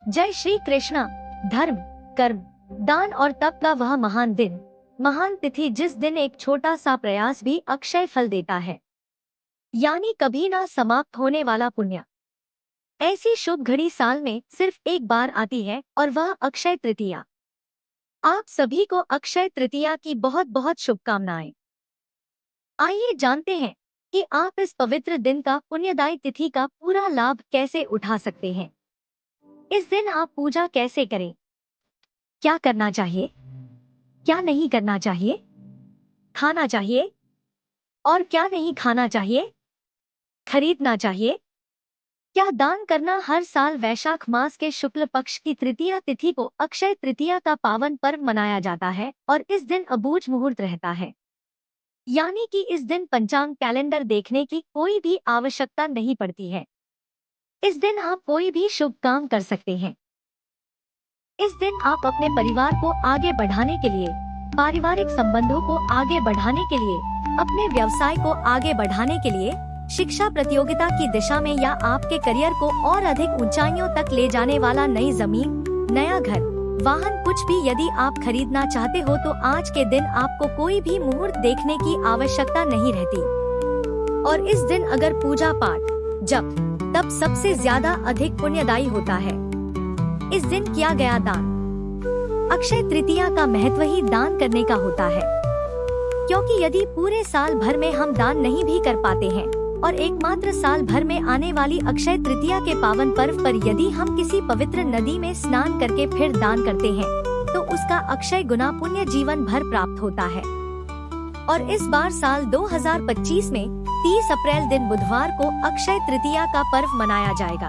जय श्री कृष्णा। धर्म, कर्म, दान और तप का वह महान दिन, महान तिथि जिस दिन एक छोटा सा प्रयास भी अक्षय फल देता है, यानी कभी ना समाप्त होने वाला पुण्य। ऐसी शुभ घड़ी साल में सिर्फ एक बार आती है और वह अक्षय तृतीया। आप सभी को अक्षय तृतीया की बहुत बहुत शुभकामनाएं। आइए जानते हैं कि आप इस पवित्र दिन का, पुण्यदायी तिथि का पूरा लाभ कैसे उठा सकते हैं। इस दिन आप पूजा कैसे करें, क्या करना चाहिए, क्या नहीं करना चाहिए, खाना चाहिए और क्या नहीं खाना चाहिए, खरीदना चाहिए, क्या दान करना। हर साल वैशाख मास के शुक्ल पक्ष की तृतीया तिथि को अक्षय तृतीया का पावन पर्व मनाया जाता है और इस दिन अबूझ मुहूर्त रहता है, यानी कि इस दिन पंचांग कैलेंडर देखने की कोई भी आवश्यकता नहीं पड़ती है। इस दिन आप कोई भी शुभ काम कर सकते हैं। इस दिन आप अपने परिवार को आगे बढ़ाने के लिए, पारिवारिक संबंधों को आगे बढ़ाने के लिए, अपने व्यवसाय को आगे बढ़ाने के लिए, शिक्षा प्रतियोगिता की दिशा में या आपके करियर को और अधिक ऊंचाइयों तक ले जाने वाला नई जमीन, नया घर, वाहन, कुछ भी यदि आप खरीदना चाहते हो तो आज के दिन आपको कोई भी मुहूर्त देखने की आवश्यकता नहीं रहती। और इस दिन अगर पूजा पाठ, जप, तब सबसे ज्यादा अधिक पुण्यदायी होता है। इस दिन किया गया दान। अक्षय तृतीया का महत्व ही दान करने का होता है, क्योंकि यदि पूरे साल भर में हम दान नहीं भी कर पाते हैं और एकमात्र साल भर में आने वाली अक्षय तृतीया के पावन पर्व पर यदि हम किसी पवित्र नदी में स्नान करके फिर दान करते हैं तो उसका अक्षय गुना पुण्य जीवन भर प्राप्त होता है। और इस बार साल 2025 में 30 अप्रैल दिन बुधवार को अक्षय तृतीया का पर्व मनाया जाएगा।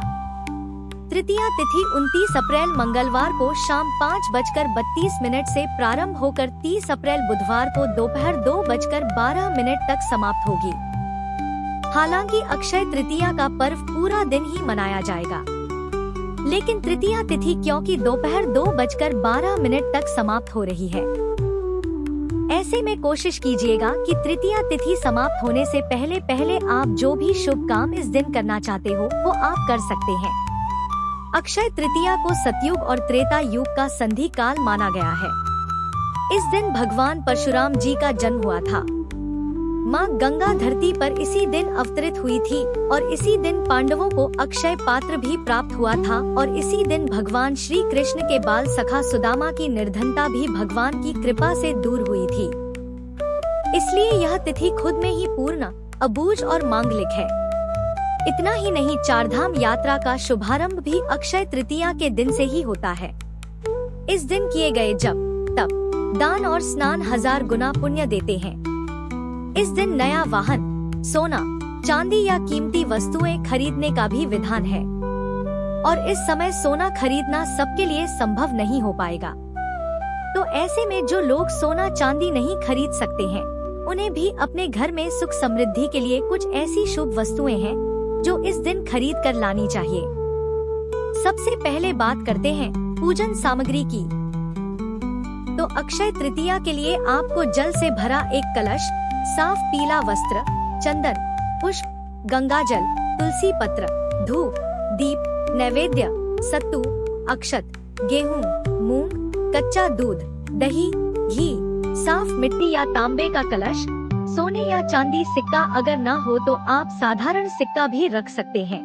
तृतीया तिथि 29 अप्रैल मंगलवार को शाम 5:32 से प्रारंभ होकर 30 अप्रैल बुधवार को दोपहर 2:12 तक समाप्त होगी। हालांकि अक्षय तृतीया का पर्व पूरा दिन ही मनाया जाएगा, लेकिन तृतीया तिथि क्योंकि दोपहर 2:12 तक समाप्त हो रही है, ऐसे में कोशिश कीजिएगा कि तृतीया तिथि समाप्त होने से पहले पहले आप जो भी शुभ काम इस दिन करना चाहते हो वो आप कर सकते हैं। अक्षय तृतीया को सतयुग और त्रेता युग का संधि काल माना गया है। इस दिन भगवान परशुराम जी का जन्म हुआ था। माँ गंगा धरती पर इसी दिन अवतरित हुई थी और इसी दिन पांडवों को अक्षय पात्र भी प्राप्त हुआ था और इसी दिन भगवान श्री कृष्ण के बाल सखा सुदामा की निर्धनता भी भगवान की कृपा से दूर हुई थी। इसलिए यह तिथि खुद में ही पूर्ण, अबूझ और मांगलिक है। इतना ही नहीं, चारधाम यात्रा का शुभारंभ भी अक्षय तृतीया के दिन से ही होता है। इस दिन किए गए जप, तप, दान और स्नान 1000 गुना पुण्य देते हैं। इस दिन नया वाहन, सोना, चांदी या कीमती वस्तुएं खरीदने का भी विधान है और इस समय सोना खरीदना सबके लिए संभव नहीं हो पाएगा। तो ऐसे में जो लोग सोना चांदी नहीं खरीद सकते हैं उन्हें भी अपने घर में सुख समृद्धि के लिए कुछ ऐसी शुभ वस्तुएं हैं जो इस दिन खरीद कर लानी चाहिए। सबसे पहले बात करते हैं पूजन सामग्री की। तो अक्षय तृतीया के लिए आपको जल से भरा एक कलश, साफ पीला वस्त्र, चंदन, पुष्प, गंगाजल, तुलसी पत्र, धूप, दीप, नैवेद्य, सत्तू, अक्षत, गेहूं, मूंग, कच्चा दूध, दही, घी, साफ मिट्टी या तांबे का कलश, सोने या चांदी सिक्का अगर ना हो तो आप साधारण सिक्का भी रख सकते हैं।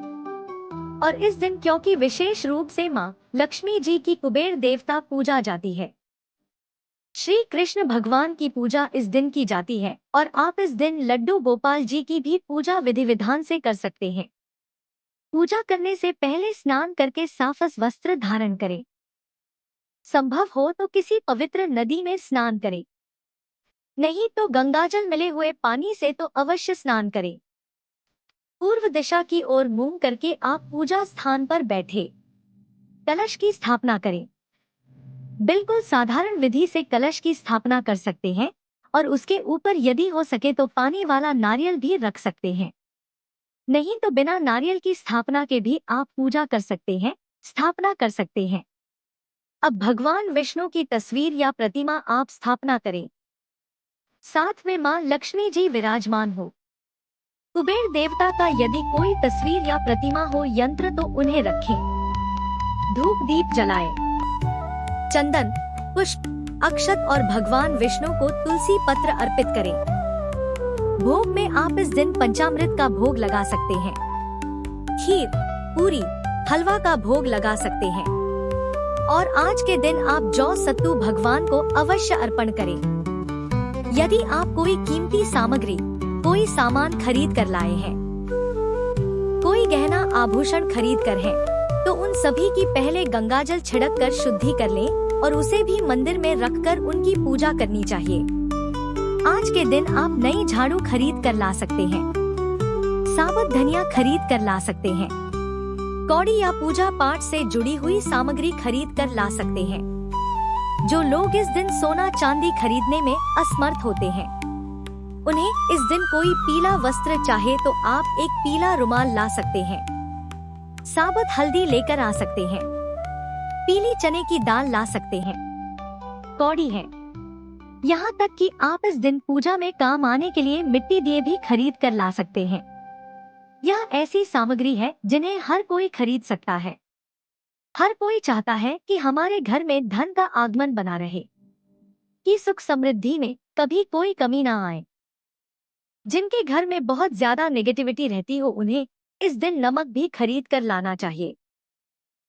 और इस दिन क्योंकि विशेष रूप से माँ लक्ष्मी जी की कुबेर देवता पूजा जाती है, श्री कृष्ण भगवान की पूजा इस दिन की जाती है और आप इस दिन लड्डू गोपाल जी की भी पूजा विधि विधान से कर सकते हैं। पूजा करने से पहले स्नान करके साफ वस्त्र धारण करें। संभव हो तो किसी पवित्र नदी में स्नान करें, नहीं तो गंगाजल मिले हुए पानी से तो अवश्य स्नान करें। पूर्व दिशा की ओर मुंह करके आप पूजा स्थान पर बैठे कलश की स्थापना करें। बिल्कुल साधारण विधि से कलश की स्थापना कर सकते हैं और उसके ऊपर यदि हो सके तो पानी वाला नारियल भी रख सकते हैं, नहीं तो बिना नारियल की स्थापना के भी आप पूजा कर सकते हैं, स्थापना कर सकते हैं। अब भगवान विष्णु की तस्वीर या प्रतिमा आप स्थापना करें, साथ में मां लक्ष्मी जी विराजमान हो। कुबेर देवता का यदि कोई तस्वीर या प्रतिमा हो, यंत्र तो उन्हें रखें। धूप दीप जलाएं। चंदन, पुष्प, अक्षत और भगवान विष्णु को तुलसी पत्र अर्पित करें। भोग में आप इस दिन पंचामृत का भोग लगा सकते हैं। खीर, पूरी, हलवा का भोग लगा सकते हैं। और आज के दिन आप जौ सत्तू भगवान को अवश्य अर्पण करें। यदि आप कोई कीमती सामग्री, कोई सामान खरीद कर लाए हैं, कोई गहना आभूषण खरीद कर है, तो उन सभी की पहले गंगाजल छिड़क कर शुद्धि कर लें और उसे भी मंदिर में रखकर उनकी पूजा करनी चाहिए। आज के दिन आप नई झाड़ू खरीद कर ला सकते हैं। साबुत धनिया खरीद कर ला सकते हैं। कौड़ी या पूजा पाठ से जुड़ी हुई सामग्री खरीद कर ला सकते हैं। जो लोग इस दिन सोना चांदी खरीदने में असमर्थ होते हैं, उन्हें इस दिन कोई पीला वस्त्र चाहे तो आप एक पीला रुमाल ला सकते हैं। साबुत हल्दी लेकर आ सकते हैं। पीली चने की दाल ला सकते हैं। कौड़ी है। यहाँ तक कि आप इस दिन पूजा में काम आने के लिए मिट्टी दिए भी खरीद कर ला सकते हैं। यह ऐसी सामग्री है जिन्हें हर कोई खरीद सकता है। हर कोई चाहता है कि हमारे घर में धन का आगमन बना रहे, कि सुख समृद्धि में कभी कोई कमी ना आए। जिनके घर में बहुत ज्यादा नेगेटिविटी रहती हो, उन्हें इस दिन नमक भी खरीद कर लाना चाहिए।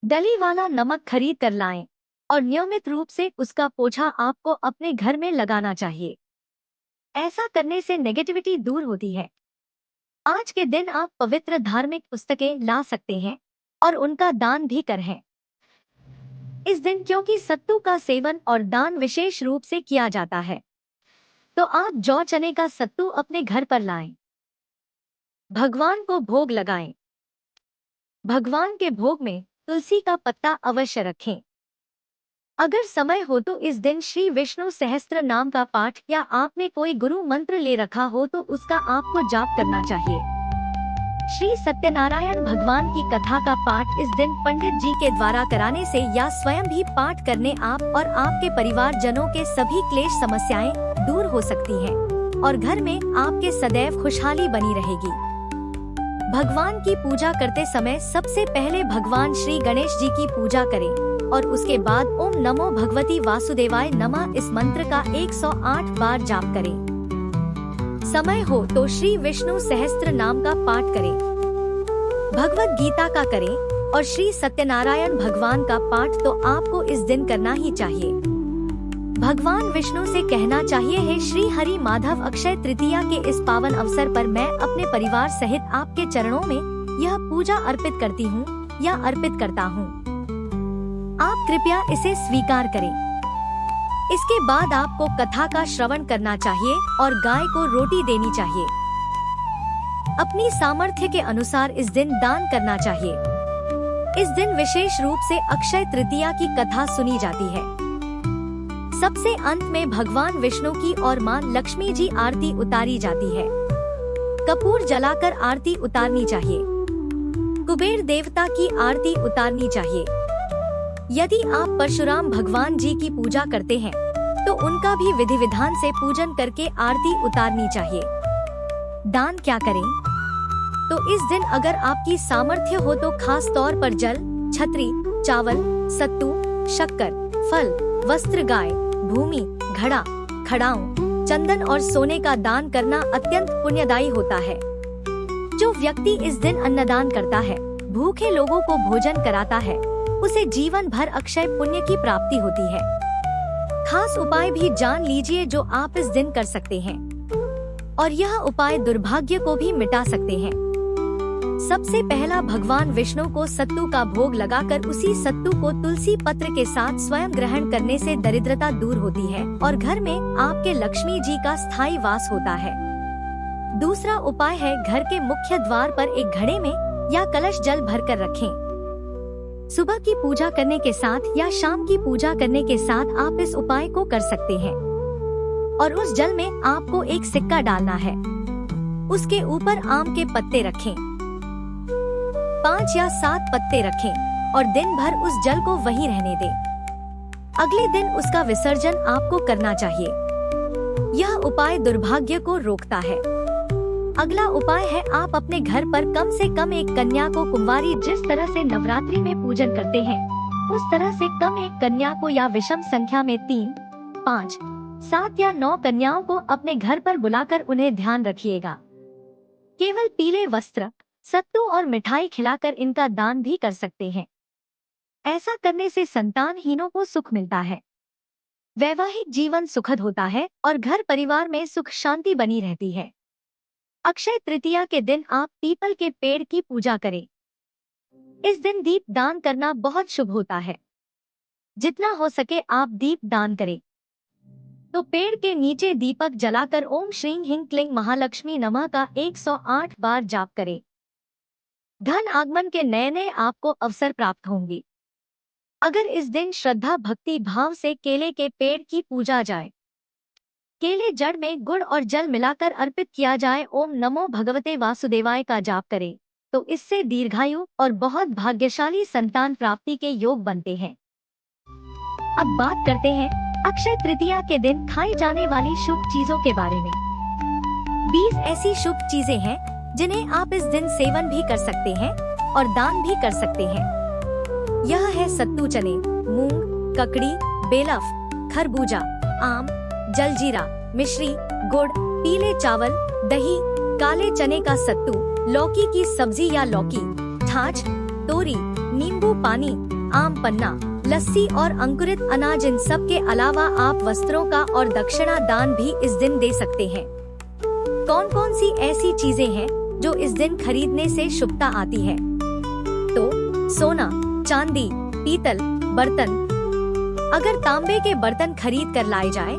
डली वाला नमक खरीद कर लाएं और नियमित रूप से उसका पोछा आपको अपने घर में लगाना चाहिए। ऐसा करने से नेगेटिविटी दूर होती है। आज के दिन आप पवित्र धार्मिक पुस्तकें ला सकते हैं और उनका दान भी करें। इस दिन क्योंकि सत्तू का सेवन और दान विशेष रूप से किया जाता है, तो आप जौ चने का सत्तू अपने घर पर लाएं। भगवान को भोग लगाएं। भगवान के भोग में तुलसी का पत्ता अवश्य रखें। अगर समय हो तो इस दिन श्री विष्णु सहस्त्र नाम का पाठ या आपने कोई गुरु मंत्र ले रखा हो तो उसका आपको जाप करना चाहिए। श्री सत्यनारायण भगवान की कथा का पाठ इस दिन पंडित जी के द्वारा कराने से या स्वयं भी पाठ करने आप और आपके परिवार जनों के सभी क्लेश समस्याएं दूर हो सकती हैं और घर में आपके सदैव खुशहाली बनी रहेगी। भगवान की पूजा करते समय सबसे पहले भगवान श्री गणेश जी की पूजा करें और उसके बाद ओम नमो भगवती वासुदेवाय नमः इस मंत्र का 108 बार जाप करें। समय हो तो श्री विष्णु सहस्त्र नाम का पाठ करें, भगवत गीता का करें और श्री सत्यनारायण भगवान का पाठ तो आपको इस दिन करना ही चाहिए। भगवान विष्णु से कहना चाहिए, हे श्री हरि माधव, अक्षय तृतीया के इस पावन अवसर पर मैं अपने परिवार सहित आपके चरणों में यह पूजा अर्पित करती हूँ या अर्पित करता हूँ। आप कृपया इसे स्वीकार करें। इसके बाद आपको कथा का श्रवण करना चाहिए और गाय को रोटी देनी चाहिए। अपनी सामर्थ्य के अनुसार इस दिन दान करना चाहिए। इस दिन विशेष रूप से अक्षय तृतीया की कथा सुनी जाती है। सबसे अंत में भगवान विष्णु की और मां लक्ष्मी जी आरती उतारी जाती है। कपूर जलाकर आरती उतारनी चाहिए। कुबेर देवता की आरती उतारनी चाहिए। यदि आप परशुराम भगवान जी की पूजा करते हैं तो उनका भी विधि विधान से पूजन करके आरती उतारनी चाहिए। दान क्या करें? तो इस दिन अगर आपकी सामर्थ्य हो तो खास तौर पर जल, छतरी, चावल, सत्तू, शक्कर, फल, वस्त्र, गाय, भूमि, घड़ा, खड़ाऊं, चंदन और सोने का दान करना अत्यंत पुण्यदायी होता है। जो व्यक्ति इस दिन अन्नदान करता है, भूखे लोगों को भोजन कराता है, उसे जीवन भर अक्षय पुण्य की प्राप्ति होती है। खास उपाय भी जान लीजिए जो आप इस दिन कर सकते हैं और यह उपाय दुर्भाग्य को भी मिटा सकते हैं। सबसे पहला, भगवान विष्णु को सत्तू का भोग लगाकर उसी सत्तू को तुलसी पत्र के साथ स्वयं ग्रहण करने से दरिद्रता दूर होती है और घर में आपके लक्ष्मी जी का स्थायी वास होता है। दूसरा उपाय है, घर के मुख्य द्वार पर एक घड़े में या कलश जल भरकर रखें। सुबह की पूजा करने के साथ या शाम की पूजा करने के साथ आप इस उपाय को कर सकते हैं और उस जल में आपको एक सिक्का डालना है। उसके ऊपर आम के पत्ते रखें, 5 या 7 पत्ते रखें और दिन भर उस जल को वहीं रहने दें। अगले दिन उसका विसर्जन आपको करना चाहिए। यह उपाय दुर्भाग्य को रोकता है। अगला उपाय है, आप अपने घर पर कम से कम एक कन्या को कुंवारी जिस तरह से नवरात्रि में पूजन करते हैं उस तरह से कम एक कन्या को या विषम संख्या में 3, 5, 7 या 9 कन्याओं को अपने घर पर बुलाकर उन्हें ध्यान रखिएगा। केवल पीले वस्त्र, सत्तू और मिठाई खिलाकर इनका दान भी कर सकते हैं। ऐसा करने से संतानहीनों को सुख मिलता है, वैवाहिक जीवन सुखद होता है और घर परिवार में सुख शांति बनी रहती है। अक्षय तृतीया के दिन आप पीपल के पेड़ की पूजा करें। इस दिन दीप दान करना बहुत शुभ होता है। जितना हो सके आप दीप दान करें। तो पेड़ के नीचे दीपक जलाकर ओम श्रीं ह्रीं क्लीं महालक्ष्मी नमः का 108 बार जाप करें। धन आगमन के नए नए आपको अवसर प्राप्त होंगे। अगर इस दिन श्रद्धा भक्ति भाव से केले के पेड़ की पूजा जाए, केले जड़ में गुड़ और जल मिलाकर अर्पित किया जाए, ओम नमो भगवते वासुदेवाय का जाप करें, तो इससे दीर्घायु और बहुत भाग्यशाली संतान प्राप्ति के योग बनते हैं। अब बात करते हैं अक्षय तृतीया के दिन खाई जाने वाली शुभ चीजों के बारे में। 20 ऐसी शुभ चीजें हैं जिन्हें आप इस दिन सेवन भी कर सकते हैं और दान भी कर सकते हैं। यह है सत्तू चने, मूंग, ककड़ी, बेलफ, खरबूजा, आम, जलजीरा, मिश्री, गुड़, पीले चावल, दही, काले चने का सत्तू, लौकी की सब्जी या लौकी, छाछ, तोरी, नींबू पानी, आम पन्ना, लस्सी और अंकुरित अनाज। इन सब के अलावा आप वस्त्रों का और दक्षिणा दान भी इस दिन दे सकते हैं। कौन कौन सी ऐसी चीजें हैं जो इस दिन खरीदने से शुभता आती है? तो सोना, चांदी, पीतल, बर्तन। अगर तांबे के बर्तन खरीद कर लाए जाए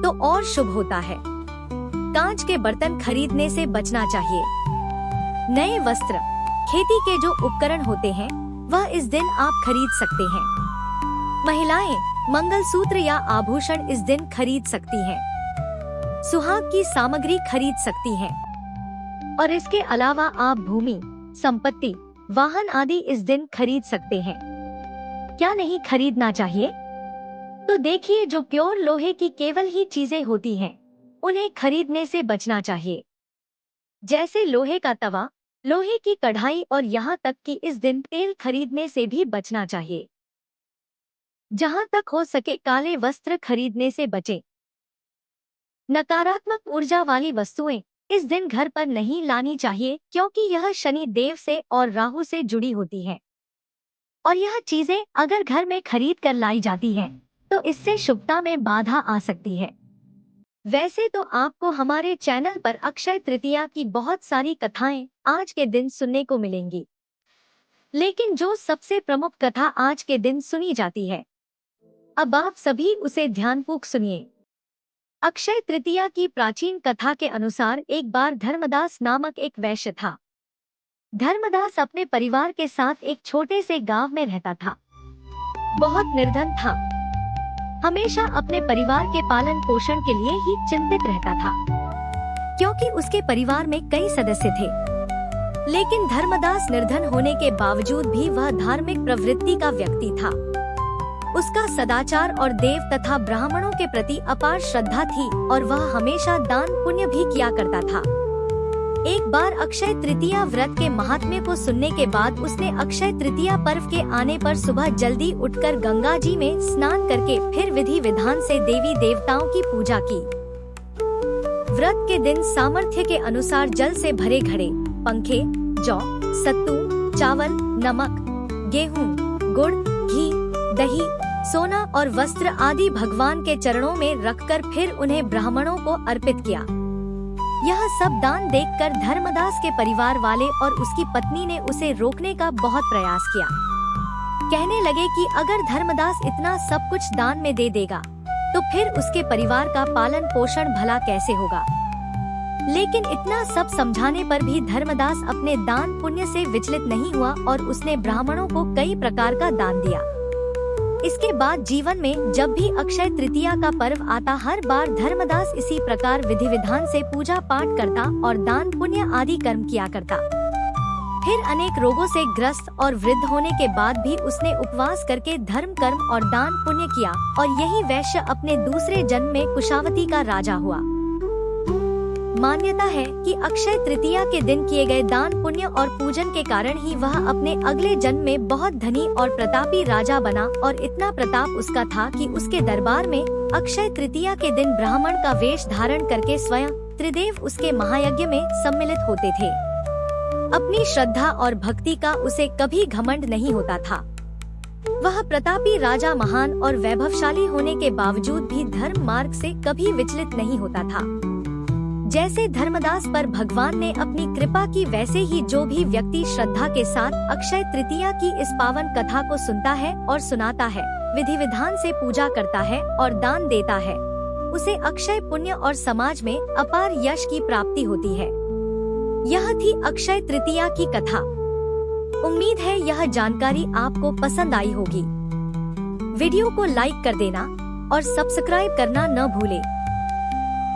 तो और शुभ होता है। कांच के बर्तन खरीदने से बचना चाहिए। नए वस्त्र, खेती के जो उपकरण होते हैं वह इस दिन आप खरीद सकते हैं। महिलाएं मंगलसूत्र या आभूषण इस दिन खरीद सकती हैं। सुहाग की सामग्री खरीद सकती हैं। और इसके अलावा आप भूमि, संपत्ति, वाहन आदि इस दिन खरीद सकते हैं। क्या नहीं खरीदना चाहिए? तो देखिए, जो प्योर लोहे की केवल ही चीजें होती हैं उन्हें खरीदने से बचना चाहिए। जैसे लोहे का तवा, लोहे की कढ़ाई और यहाँ तक कि इस दिन तेल खरीदने से भी बचना चाहिए। जहाँ तक हो सके काले वस्त्र खरीदने से बचें। नकारात्मक ऊर्जा वाली वस्तुएं इस दिन घर पर नहीं लानी चाहिए, क्योंकि यह शनि देव से और राहु से जुड़ी होती है। और यह चीजें अगर घर में खरीद कर लाई जाती हैं, तो इससे शुभता में बाधा आ सकती है। वैसे तो आपको हमारे चैनल पर अक्षय तृतीया की बहुत सारी कथाएं आज के दिन सुनने को मिलेंगी, लेकिन जो सबसे प्रमुख कथा आज के दिन सुनी जाती है, अब आप सभी उसे ध्यानपूर्वक सुनिए। अक्षय तृतीया की प्राचीन कथा के अनुसार एक बार धर्मदास नामक एक वैश्य था। धर्मदास अपने परिवार के साथ एक छोटे से गांव में रहता था। बहुत निर्धन था, हमेशा अपने परिवार के पालन पोषण के लिए ही चिंतित रहता था, क्योंकि उसके परिवार में कई सदस्य थे। लेकिन धर्मदास निर्धन होने के बावजूद भी वह धार्मिक प्रवृत्ति का व्यक्ति था। उसका सदाचार और देव तथा ब्राह्मणों के प्रति अपार श्रद्धा थी और वह हमेशा दान पुण्य भी किया करता था। एक बार अक्षय तृतीया व्रत के महात्म्य को सुनने के बाद उसने अक्षय तृतीया पर्व के आने पर सुबह जल्दी उठकर गंगा जी में स्नान करके फिर विधि विधान से देवी देवताओं की पूजा की। व्रत के दिन सामर्थ्य के अनुसार जल से भरे घड़े, पंखे, जौ, सत्तू, चावल, नमक, गेहूं, गुड़, घी, दही, सोना और वस्त्र आदि भगवान के चरणों में रखकर फिर उन्हें ब्राह्मणों को अर्पित किया। यह सब दान देखकर धर्मदास के परिवार वाले और उसकी पत्नी ने उसे रोकने का बहुत प्रयास किया। कहने लगे कि अगर धर्मदास इतना सब कुछ दान में दे देगा तो फिर उसके परिवार का पालन पोषण भला कैसे होगा। लेकिन इतना सब समझाने पर भी धर्मदास अपने दान पुण्य से विचलित नहीं हुआ और उसने ब्राह्मणों को कई प्रकार का दान दिया। इसके बाद जीवन में जब भी अक्षय तृतीया का पर्व आता, हर बार धर्मदास इसी प्रकार विधि विधान से पूजा पाठ करता और दान पुण्य आदि कर्म किया करता। फिर अनेक रोगों से ग्रस्त और वृद्ध होने के बाद भी उसने उपवास करके धर्म कर्म और दान पुण्य किया और यही वैश्य अपने दूसरे जन्म में कुशावती का राजा हुआ। मान्यता है कि अक्षय तृतीया के दिन किए गए दान पुण्य और पूजन के कारण ही वह अपने अगले जन्म में बहुत धनी और प्रतापी राजा बना और इतना प्रताप उसका था कि उसके दरबार में अक्षय तृतीया के दिन ब्राह्मण का वेश धारण करके स्वयं त्रिदेव उसके महायज्ञ में सम्मिलित होते थे। अपनी श्रद्धा और भक्ति का उसे कभी घमंड नहीं होता था। वह प्रतापी राजा महान और वैभवशाली होने के बावजूद भी धर्म मार्ग से कभी विचलित नहीं होता था। जैसे धर्मदास पर भगवान ने अपनी कृपा की, वैसे ही जो भी व्यक्ति श्रद्धा के साथ अक्षय तृतीया की इस पावन कथा को सुनता है और सुनाता है, विधि विधान से पूजा करता है और दान देता है, उसे अक्षय पुण्य और समाज में अपार यश की प्राप्ति होती है। यह थी अक्षय तृतीया की कथा। उम्मीद है यह जानकारी आपको पसंद आई होगी। वीडियो को लाइक कर देना और सब्सक्राइब करना न भूले।